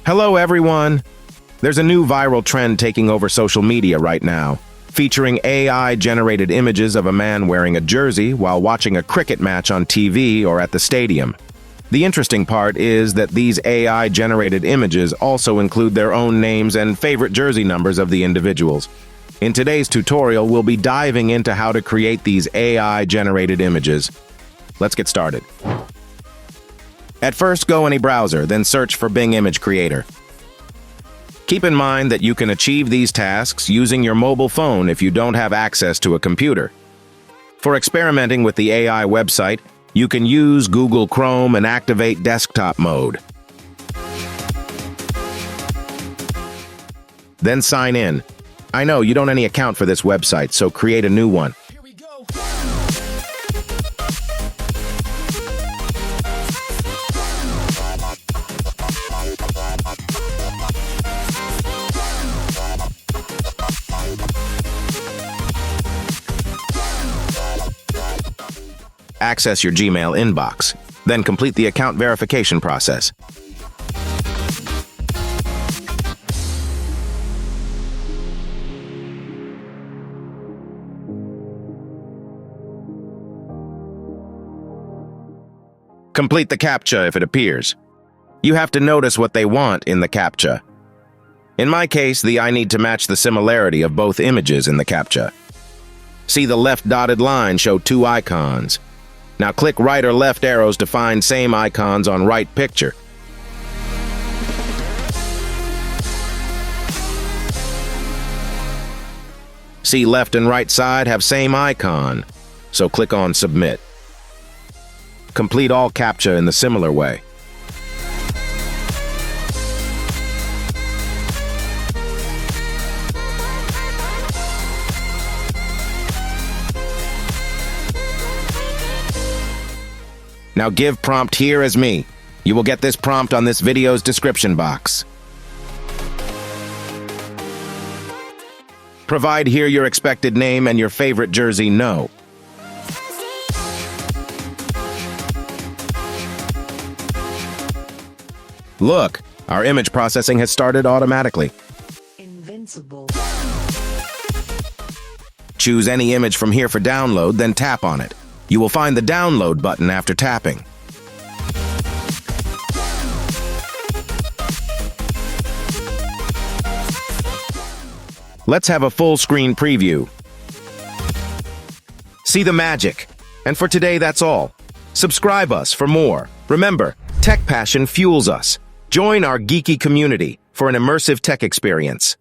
Hello, everyone! There's a new viral trend taking over social media right now, featuring AI-generated images of a man wearing a jersey while watching a cricket match on TV or at the stadium. The interesting part is that these AI-generated images also include their own names and favorite jersey numbers of the individuals. In today's tutorial, we'll be diving into how to create these AI-generated images. Let's get started. At first, go any browser, then search for Bing Image Creator. Keep in mind that you can achieve these tasks using your mobile phone if you don't have access to a computer. For experimenting with the AI website, you can use Google Chrome and activate desktop mode. Then sign in. I know you don't have any account for this website, so create a new one. Access your Gmail inbox, then complete the account verification process. Complete the CAPTCHA if it appears. You have to notice what they want in the CAPTCHA. In my case, I need to match the similarity of both images in the CAPTCHA. See the left dotted line show two icons. Now click right or left arrows to find same icons on right picture. See left and right side have same icon, so click on Submit. Complete all CAPTCHA in the similar way. Now give prompt here as me. You will get this prompt on this video's description box. Provide here your expected name and your favorite jersey no. Look, our image processing has started automatically. Invincible. Choose any image from here for download, then tap on it. You will find the download button after tapping. Let's have a full screen preview. See the magic. And for today, that's all. Subscribe us for more. Remember, tech passion fuels us. Join our geeky community for an immersive tech experience.